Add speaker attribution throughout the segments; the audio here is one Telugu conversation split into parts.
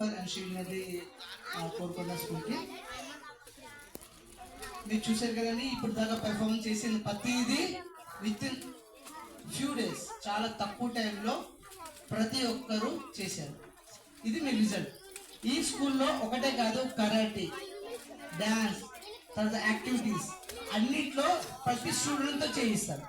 Speaker 1: అండ్ శ్రీనది కోరుకొండ స్కూల్కి. మీరు చూసారు కదండి, ఇప్పుడు దాకా పెర్ఫార్మెన్స్ చేసిన ప్రతిదీ విత్ ఇన్ ఫ్యూ డేస్, చాలా తక్కువ టైంలో ప్రతి ఒక్కరూ చేశారు. ఇది మీ రిజల్ట్. ఈ స్కూల్లో ఒకటే కాదు, కరాటే, డ్యాన్స్, తర్వాత యాక్టివిటీస్ అన్నిట్లో ప్రతి స్టూడెంట్తో చేయిస్తారు,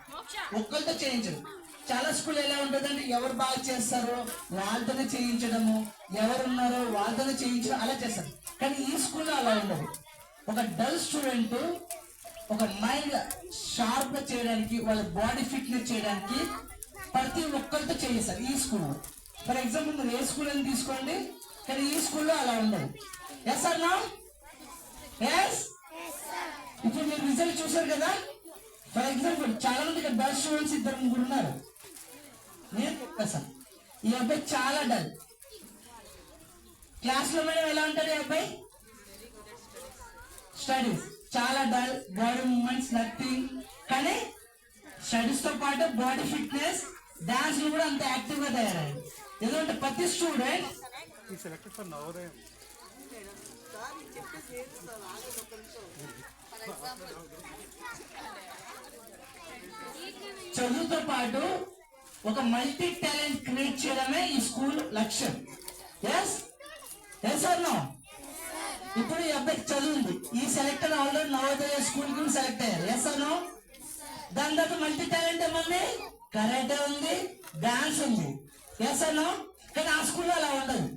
Speaker 1: ఒక్కరితో చేయించరు. చాలా స్కూల్ ఎలా ఉంటుందంటే ఎవరు బాగా చేస్తారో వాళ్ళతోనే చేయించడము, ఎవరున్నారో వాళ్ళతోనే చేయించడం అలా చేస్తారు. కానీ ఈ స్కూల్లో అలా ఉండదు. ఒక డల్ స్టూడెంట్ ఒక మైండ్ షార్ప్గా చేయడానికి, వాళ్ళ బాడీ ఫిట్నెస్ చేయడానికి ప్రతి ఒక్కరితో చేయిస్తారు ఈ స్కూల్లో. ఫర్ ఎగ్జాంపుల్ మీరు ఏ స్కూల్ అని తీసుకోండి, కానీ ఈ స్కూల్లో అలా ఉండదు. Yes or no? ఎస్. ఇప్పుడు మీరు రిజల్ట్ చూసారు కదా. ఫర్ ఎగ్జాంపుల్ చాలా మంది ఇక్కడ డల్ స్టూడెంట్స్ 2-3 ఉన్నారు. నేను చెప్పేసాను, ఈ అబ్బాయి చాలా డల్. క్లాస్లో మేడం ఎలా ఉంటారు ఈ అబ్బాయి? స్టడీస్ చాలా డల్, బాడీ మూవ్మెంట్స్ నథింగ్. కానీ స్టడీస్తో పాటు బాడీ ఫిట్నెస్, డాన్స్ కూడా అంత యాక్టివ్గా తయారయ్యారు. ఎందుకంటే ప్రతి స్టూడెంట్ చదువుతో పాటు ఒక మల్టీ టాలెంట్ క్రియేట్ చేయడమే ఈ స్కూల్ లక్ష్యం. Yes yes or no? ఇప్పుడు ఈ అబ్బాయికి చదువుంది, ఈ సెలెక్టర్ ఆల్రెడీ నవోదయ స్కూల్ కి సెలెక్ట్ అయ్యారు. Yes or no? దాని తర్వాత మల్టీ టాలెంట్ ఏముంది? కరాటే ఉంది, డాన్స్ ఉంది. Yes or no? కానీ ఆ స్కూల్లో అలా ఉండదు.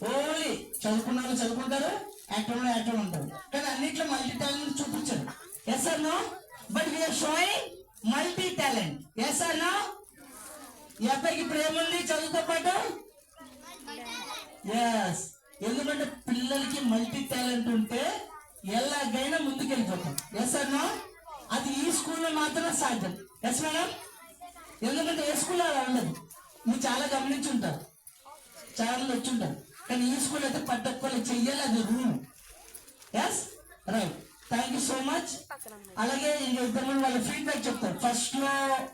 Speaker 1: ఓన్లీ చదువుకున్నారు చదువుకుంటారు, యాక్టర్ ఉంటారు, కానీ అన్నిట్లో మల్టీ టాలెంట్ చూపించారు. Yes or no? But we are showing multi talent. Yes or no? ఈ అబ్బాయికి ఇప్పుడు ఏముంది చదువుతో పాటు? ఎస్. ఎందుకంటే పిల్లలకి మల్టీ టాలెంట్ ఉంటే ఎలాగైనా ముందుకెళ్ళిపోతాం. Yes or no? అది ఈ స్కూల్లో మాత్రమే సాధ్యం. Yes madam? ఎందుకంటే ఏ స్కూల్లో అలా ఉండదు. మీరు చాలా గమనించుంటారు, చాలా మంది వచ్చుంటారు, కానీ ఈ స్కూల్ అయితే పట్టకపోలే చెయ్యాలి, అది rule. Yes right. Thank you so much. అలాగే ఇద్దరు వాళ్ళ ఫీడ్బ్యాక్ చెప్తారు. ఫస్ట్ లో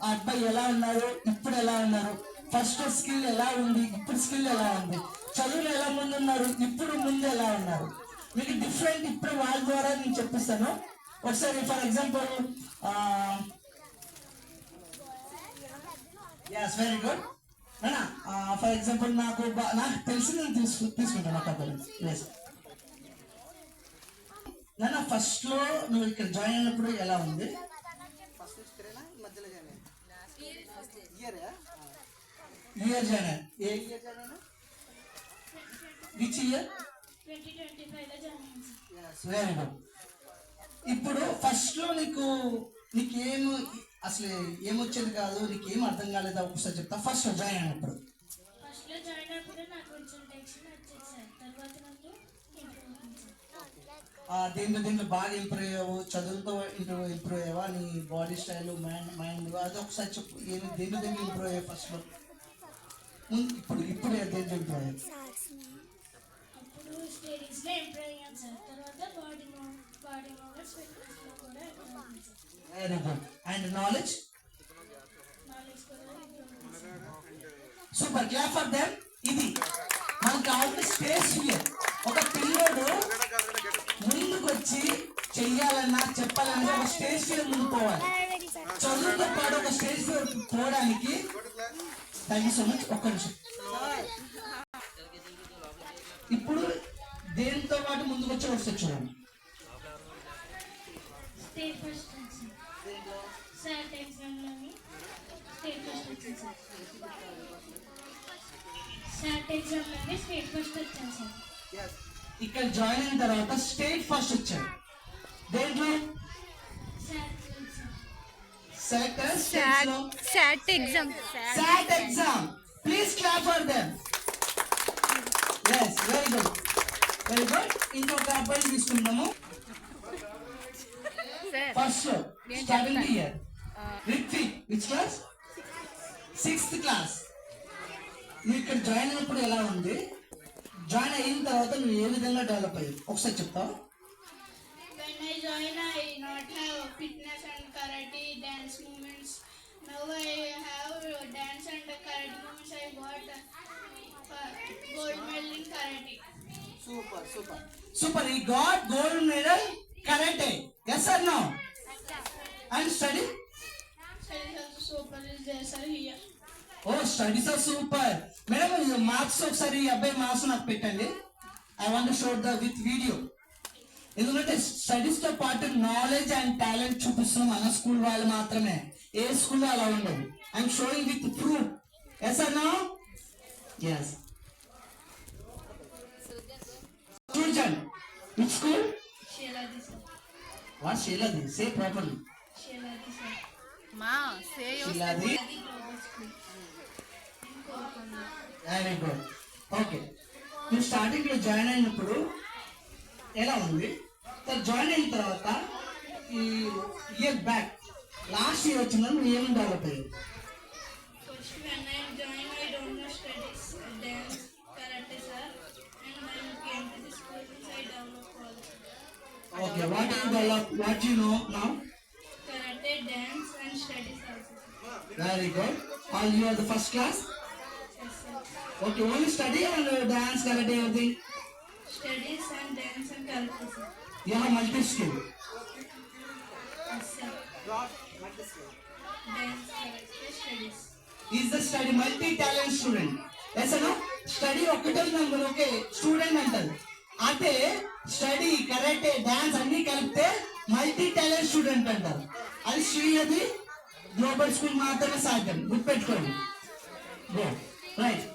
Speaker 1: ఆ అబ్బాయి ఎలా ఉన్నారు, ఇప్పుడు ఎలా ఉన్నారు, ఫస్ట్ స్కిల్ ఎలా ఉంది, ఇప్పుడు స్కిల్ ఎలా ఉంది, చదువులు ఎలా ముందు ఉన్నారు, ఇప్పుడు ముందు ఎలా ఉన్నారు, మీకు డిఫరెంట్ ఇప్పుడు వాళ్ళ ద్వారా నేను చెప్పిస్తాను. ఒకసారి for example, very good. For example నాకు తెలిసి నేను తీసుకుంటాను ఒక ప్లేస్. నాన్న ఫస్ట్ లో నువ్వు ఇక్కడ జాయిన్ అయినప్పుడు ఎలా ఉంది? Year join a year join అయినా? Which year? 2025 very good. ఇప్పుడు ఫస్ట్ లో నీకేం అసలు ఏమొచ్చేది కాదు, నీకేం అర్థం కాలేదు, ఒకసారి చెప్తా. ఫస్ట్ లో జాయిన్ అయినప్పుడు దీంట్లో బాగా ఇంప్రూవ్ అయ్యావు, చదువుతో ఇంప్రూవ్ అయ్యావా, నీ బాడీ స్టైల్, మైండ్ అది ఒకసారి చెప్పు. దేంట్లో ఇంప్రూవ్ అయ్యావు ఫస్ట్ లో? ఇప్పుడు దేంట్లో ఇంప్రూవ్ అయ్యావు? Very good. And knowledge? Super, clap for them. ఇది మనకు కావాల్సిన స్పేస్ ఫియర్. ఒక పిల్లోడు ముందుకు వచ్చి చెయ్యాలన్నా చెప్పాలన్నా ఒక స్టేజ్ ఫియర్ ముందు పోవాలి. చదువుతో పాటు ఒక స్టేజ్ ఫియర్ పోవడానికి. Thank you so much. ఒక్క నిమిషం. ఇప్పుడు దేనితో పాటు ముందుకు వచ్చి వస్తుంది చూడండి. ఇక్కడ జాయిన్ అయిన తర్వాత స్టేట్ ఫస్ట్ వచ్చాడు. దేంట్లో?
Speaker 2: SAT exam.
Speaker 1: Please clap for them. Yes, very good. Very good. ఇంకొక అబ్బాయి తీసుకుంటాము. First starting year Ritwik, which class? 6th class. నువ్వు ఇక్కడ జాయిన్ అయినప్పుడు ఎలా ఉంది, జాయిన్ అయిన తర్వాత నువ్వు ఏ విధంగా డెవలప్ అయ్యావు ఒకసారి చెప్తావు?
Speaker 3: When I joined, I not have fitness and karate dance movements. Now I have dance and karate movements. I got gold medal in karate.
Speaker 1: Super. He got gold medal karate. Yes or no? And study?
Speaker 3: Studies also super is there, sir, here.
Speaker 1: Oh, studies are super. Madam, marks ఒకసారి ఈ అబ్బాయి మార్క్స్ నాకు పెట్టండి. I want to show the with video. ఎందుకంటే స్టడీస్ తో పాటు నాలెడ్జ్ అండ్ టాలెంట్ చూపిస్తున్నాం మన స్కూల్ వాళ్ళు మాత్రమే. ఏ స్కూల్లో అలా ఉండదు. I'm showing with proof. Yes or no? Yes. Student which school?
Speaker 3: Sheladi, sir.
Speaker 1: What Sheladi? Say properly.
Speaker 3: Sheladi, sir.
Speaker 2: మా సేయో
Speaker 1: Sheladi.
Speaker 3: Sheladi Global School. In Korakanda.
Speaker 1: Very good. Okay, మీరు స్టార్టింగ్ లో జాయిన్ అయినప్పుడు ఎలా ఉంది? జాయిన్ అయిన తర్వాత ఈ ఇయర్ బ్యాక్ లాస్ట్ ఇయర్ వచ్చిన నువ్వు ఏమి డెవలప్ అయ్యావు?
Speaker 3: First, when I joined, I don't know studies, dance, karate, sir. And when I came to the school, I developed all.
Speaker 1: Okay, what you develop, what you know now?
Speaker 3: Karate, dance, and studies also, sir.
Speaker 1: Very good. All you are the first class?
Speaker 3: Yes, sir.
Speaker 1: Okay, only study and dance karate everything?
Speaker 3: Studies and dance and karate, sir.
Speaker 1: You are multi skill.
Speaker 3: Yes, sir. Dance, karate, studies.
Speaker 1: Is the study multi talent student. Yes no? Study ఒక్కటే నెంబర్, ఓకే స్టూడెంట్ అంటారు. అంటే స్టడీ కరాటే డాన్స్ అన్ని కలిపితే మల్టీ టాలెంట్ స్టూడెంట్ అంటారు. అది శ్రీహరి గ్లోబల్ స్కూల్ మాత్రమే సాధ్యం. గుర్తుపెట్టుకోండి. రైట్.